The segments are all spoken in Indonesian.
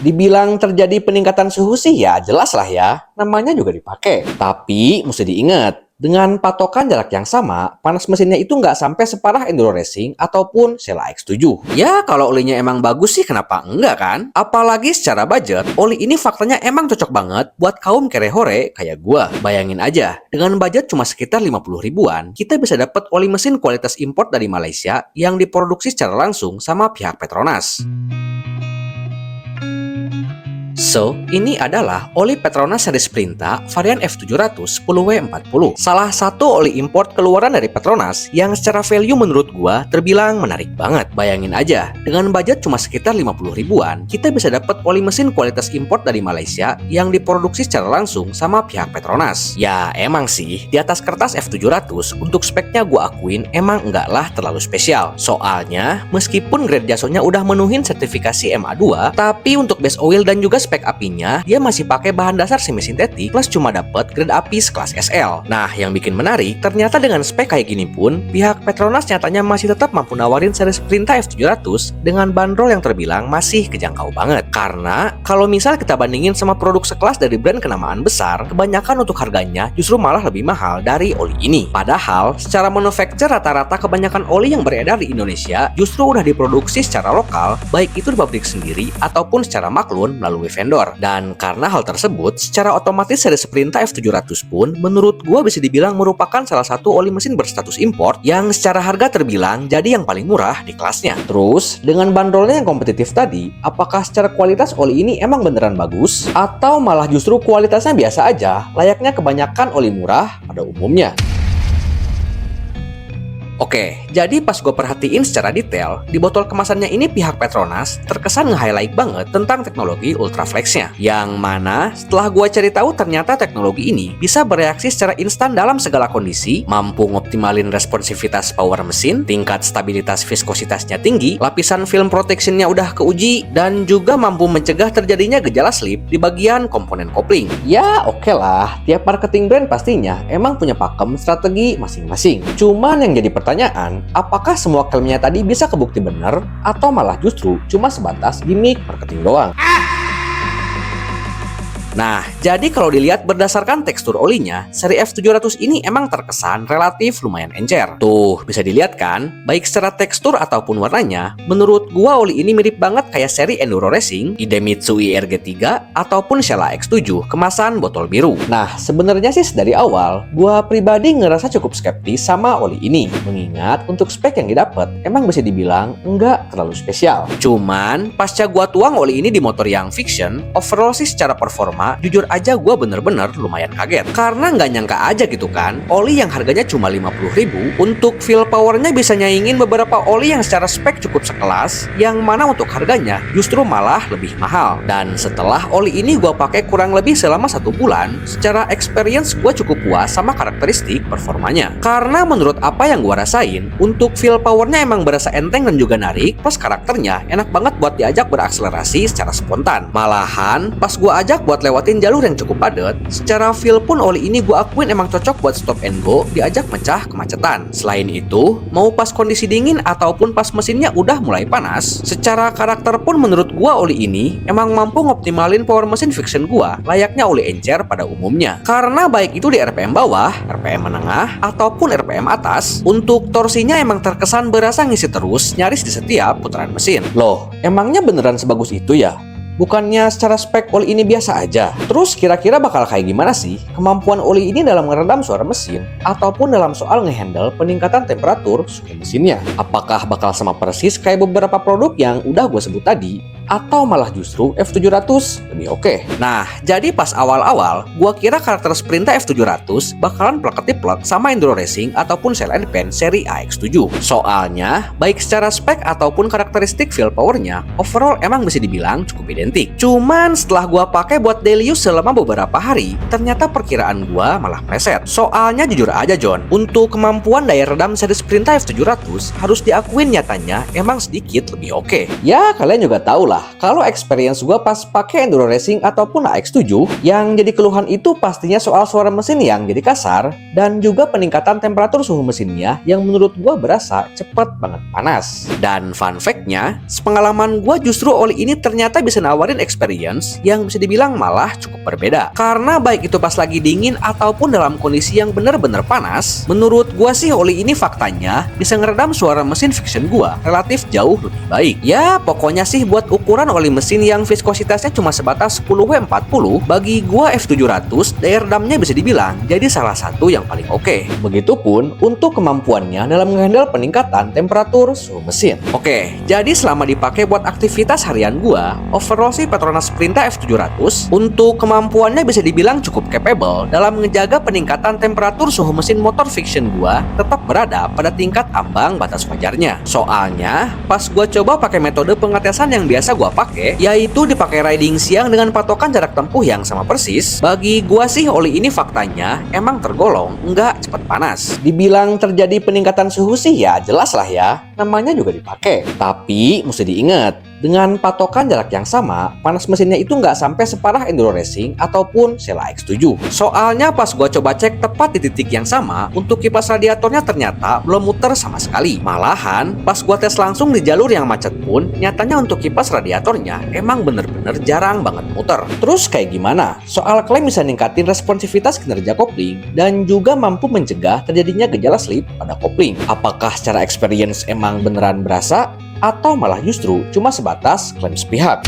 Dibilang terjadi peningkatan suhu sih ya jelas lah ya, namanya juga dipakai. Tapi mesti diingat, dengan patokan jarak yang sama, panas mesinnya itu nggak sampai separah Enduro Racing ataupun Sela X7. Ya kalau olinya emang bagus sih kenapa enggak kan? Apalagi secara budget, oli ini faktanya emang cocok banget buat kaum kere-hore kayak gua. Bayangin aja, dengan budget cuma sekitar 50 ribuan, kita bisa dapat oli mesin kualitas import dari Malaysia yang diproduksi secara langsung sama pihak Petronas. So, ini adalah oli Petronas seri Sprinta varian F700 10W40. Salah satu oli import keluaran dari Petronas yang secara value menurut gua terbilang menarik banget. Bayangin aja, dengan budget cuma sekitar 50 ribuan, kita bisa dapat oli mesin kualitas import dari Malaysia yang diproduksi secara langsung sama pihak Petronas. Ya, emang sih, di atas kertas F700, untuk speknya gua akuin emang enggak lah terlalu spesial. Soalnya, meskipun grade jasonya udah menuhin sertifikasi MA2, tapi untuk base oil dan juga spek apinya, dia masih pakai bahan dasar semi sintetik plus cuma dapat grade api sekelas SL. Nah, yang bikin menarik, ternyata dengan spek kayak gini pun, pihak Petronas nyatanya masih tetap mampu nawarin seri Sprinta F700 dengan bandrol yang terbilang masih kejangkau banget. Karena, kalau misal kita bandingin sama produk sekelas dari brand kenamaan besar, kebanyakan untuk harganya justru malah lebih mahal dari oli ini. Padahal, secara manufacture rata-rata kebanyakan oli yang beredar di Indonesia justru udah diproduksi secara lokal, baik itu di pabrik sendiri ataupun secara maklun melalui vendor. Dan karena hal tersebut, secara otomatis seri Sprinta F700 pun menurut gua bisa dibilang merupakan salah satu oli mesin berstatus import yang secara harga terbilang jadi yang paling murah di kelasnya. Terus, dengan bandrolnya yang kompetitif tadi, apakah secara kualitas oli ini emang beneran bagus? Atau malah justru kualitasnya biasa aja, layaknya kebanyakan oli murah pada umumnya? Oke, jadi pas gue perhatiin secara detail, di botol kemasannya ini pihak Petronas terkesan nge-highlight banget tentang teknologi Ultraflex-nya. Yang mana setelah gue cari tahu ternyata teknologi ini bisa bereaksi secara instan dalam segala kondisi, mampu ngoptimalin responsivitas power mesin, tingkat stabilitas viskositasnya tinggi, lapisan film protectionnya udah keuji, dan juga mampu mencegah terjadinya gejala slip di bagian komponen kopling. Ya oke lah, tiap marketing brand pastinya emang punya pakem strategi masing-masing. Cuman yang jadi pertanyaan, apakah semua klaimnya tadi bisa kebukti benar atau malah justru cuma sebatas gimmick marketing doang? Nah, jadi kalau dilihat berdasarkan tekstur olinya, seri F700 ini emang terkesan relatif lumayan encer. Tuh, bisa dilihat kan, baik secara tekstur ataupun warnanya, menurut gua oli ini mirip banget kayak seri Enduro Racing, Idemitsu IRG3, ataupun Sela X7, kemasan botol biru. Nah, sebenarnya sih dari awal, gua pribadi ngerasa cukup skeptis sama oli ini, mengingat untuk spek yang didapat emang bisa dibilang nggak terlalu spesial. Cuman, pasca gua tuang oli ini di motor yang fiction, overall sih secara performa jujur aja gue bener-bener lumayan kaget. Karena nggak nyangka aja gitu kan, oli yang harganya cuma 50 ribu, untuk feel powernya bisa nyaingin beberapa oli yang secara spek cukup sekelas, yang mana untuk harganya justru malah lebih mahal. Dan setelah oli ini gue pakai kurang lebih selama 1 bulan, secara experience gue cukup puas sama karakteristik performanya. Karena menurut apa yang gue rasain, untuk feel powernya emang berasa enteng dan juga narik, plus karakternya enak banget buat diajak berakselerasi secara spontan. Malahan, pas gue ajak buat lewatin jalur yang cukup padat, secara feel pun oli ini gue akuin emang cocok buat stop and go diajak mecah kemacetan. Selain itu, mau pas kondisi dingin ataupun pas mesinnya udah mulai panas, secara karakter pun menurut gue oli ini emang mampu ngoptimalin power mesin fiction gue layaknya oli encer pada umumnya. Karena baik itu di RPM bawah, RPM menengah, ataupun RPM atas, untuk torsinya emang terkesan berasa ngisi terus nyaris di setiap putaran mesin. Loh, emangnya beneran sebagus itu ya? Bukannya secara spek oli ini biasa aja? Terus kira-kira bakal kayak gimana sih kemampuan oli ini dalam meredam suara mesin ataupun dalam soal ngehandle peningkatan temperatur suhu mesinnya? Apakah bakal sama persis kayak beberapa produk yang udah gue sebut tadi? Atau malah justru F700 lebih oke? Nah, jadi pas awal-awal, gua kira karakter Sprinta F700 bakalan plek-ketiplek sama Enduro Racing ataupun Sail and Pen seri AX7. Soalnya, baik secara spek ataupun karakteristik feel powernya, overall emang bisa dibilang cukup identik. Cuman setelah gua pakai buat daily use selama beberapa hari, ternyata perkiraan gua malah meleset. Soalnya jujur aja John, untuk kemampuan daya redam seri Sprinta F700 harus diakuin nyatanya emang sedikit lebih oke. Ya, kalian juga tahu lah lah, kalau experience gue pas pakai Enduro Racing ataupun AX7, yang jadi keluhan itu pastinya soal suara mesin yang jadi kasar, dan juga peningkatan temperatur suhu mesinnya yang menurut gue berasa cepet banget panas. Dan fun fact-nya, sepengalaman gue justru oli ini ternyata bisa nawarin experience yang bisa dibilang malah cukup berbeda. Karena baik itu pas lagi dingin ataupun dalam kondisi yang bener-bener panas, menurut gue sih oli ini faktanya bisa ngeredam suara mesin friction gue relatif jauh lebih baik. Ya, pokoknya sih buat ukuran oli mesin yang viskositasnya cuma sebatas 10W40, bagi gua F700, daya redamnya bisa dibilang jadi salah satu yang paling oke. Begitupun untuk kemampuannya dalam menghandle peningkatan temperatur suhu mesin. Oke, jadi selama dipakai buat aktivitas harian gua, overall sih Petronas Sprinta F700 untuk kemampuannya bisa dibilang cukup capable dalam menjaga peningkatan temperatur suhu mesin motor friction gua tetap berada pada tingkat ambang batas wajarnya. Soalnya, pas gua coba pakai metode pengetesan yang biasa gua pakai, yaitu dipakai riding siang dengan patokan jarak tempuh yang sama persis, bagi gua sih oli ini faktanya emang tergolong nggak cepat panas. Dibilang terjadi peningkatan suhu sih ya jelas lah ya, namanya juga dipakai. Tapi mesti diingat, dengan patokan jarak yang sama, panas mesinnya itu nggak sampai separah Enduro Racing ataupun Sela X7. Soalnya pas gua coba cek tepat di titik yang sama, untuk kipas radiatornya ternyata belum muter sama sekali. Malahan, pas gua tes langsung di jalur yang macet pun, nyatanya untuk kipas radiatornya emang bener-bener jarang banget muter. Terus kayak gimana? Soal klaim bisa ningkatin responsivitas kinerja kopling dan juga mampu mencegah terjadinya gejala slip pada kopling. Apakah secara experience emang beneran berasa? Atau malah justru cuma sebatas klaim sepihak?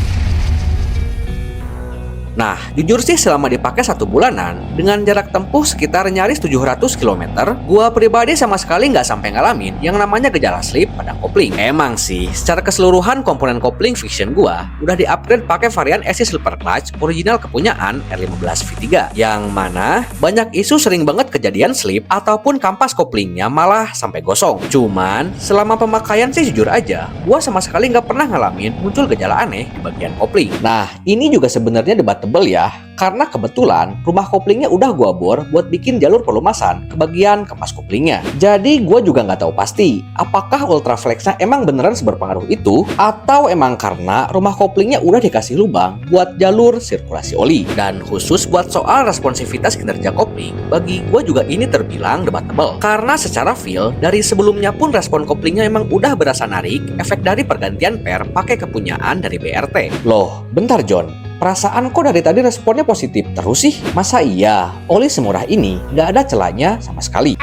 Nah, jujur sih selama dipakai 1 bulanan, dengan jarak tempuh sekitar nyaris 700 km, gua pribadi sama sekali nggak sampai ngalamin yang namanya gejala slip pada kopling. Emang sih, secara keseluruhan komponen kopling friction gua udah di-upgrade pakai varian SC Slipper Clutch original kepunyaan R15 V3, yang mana banyak isu sering banget kejadian slip ataupun kampas koplingnya malah sampai gosong. Cuman, selama pemakaian sih jujur aja, gua sama sekali nggak pernah ngalamin muncul gejala aneh di bagian kopling. Nah, ini juga sebenarnya debatable ya, karena kebetulan rumah koplingnya udah gua bor buat bikin jalur pelumasan ke bagian kampas koplingnya. Jadi gua juga nggak tahu pasti apakah Ultraflexnya emang beneran seberpengaruh itu, atau emang karena rumah koplingnya udah dikasih lubang buat jalur sirkulasi oli. Dan khusus buat soal responsivitas kinerja kopling, bagi gua juga ini terbilang debatable, karena secara feel dari sebelumnya pun respon koplingnya emang udah berasa narik efek dari pergantian per pakai kepunyaan dari BRT. Loh, bentar John, perasaan kok dari tadi responnya positif terus sih? Masa iya, oli semurah ini nggak ada celahnya sama sekali?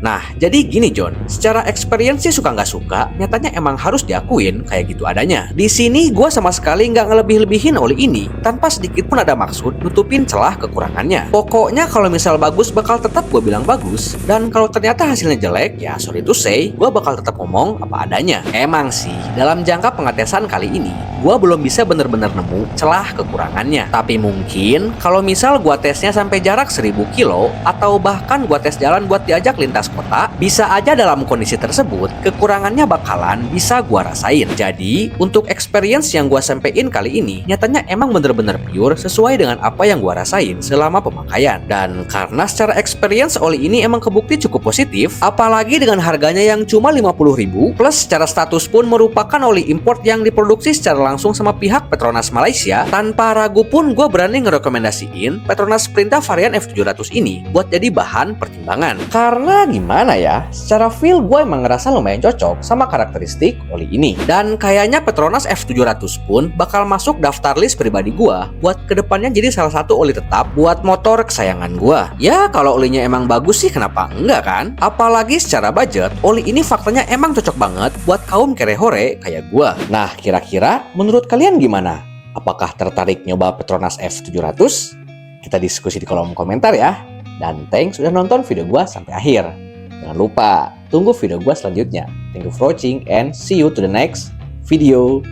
Nah, jadi gini John, secara experience sih suka nggak suka, nyatanya emang harus diakuin kayak gitu adanya. Di sini gue sama sekali nggak ngelebih-lebihin oli ini, tanpa sedikit pun ada maksud nutupin celah kekurangannya. Pokoknya kalau misal bagus bakal tetap gue bilang bagus, dan kalau ternyata hasilnya jelek, ya sorry to say, gue bakal tetap ngomong apa adanya. Emang sih, dalam jangka pengetesan kali ini, gue belum bisa bener-bener nemu celah kekurangannya. Tapi mungkin kalau misal gue tesnya sampai jarak 1000 kilo, atau bahkan gue tes jalan buat diajak lintas kota, bisa aja dalam kondisi tersebut kekurangannya bakalan bisa gua rasain. Jadi untuk experience yang gua sampein kali ini nyatanya emang bener-bener pure sesuai dengan apa yang gua rasain selama pemakaian. Dan karena secara experience oli ini emang kebukti cukup positif, apalagi dengan harganya yang cuma 50.000, plus secara status pun merupakan oli import yang diproduksi secara langsung sama pihak Petronas Malaysia, tanpa ragu pun gua berani ngerekomendasiin Petronas Sprinta varian F700 ini buat jadi bahan pertimbangan. Karena gimana ya, secara feel gue emang ngerasa lumayan cocok sama karakteristik oli ini. Dan kayaknya Petronas F700 pun bakal masuk daftar list pribadi gue buat kedepannya jadi salah satu oli tetap buat motor kesayangan gue. Ya kalau olinya emang bagus sih kenapa enggak kan? Apalagi secara budget, oli ini faktanya emang cocok banget buat kaum kerehore kayak gue. Nah kira-kira menurut kalian gimana? Apakah tertarik nyoba Petronas F700? Kita diskusi di kolom komentar ya. Dan thanks sudah nonton video gue sampai akhir. Jangan lupa, tunggu video gue selanjutnya. Thank you for watching and see you to the next video.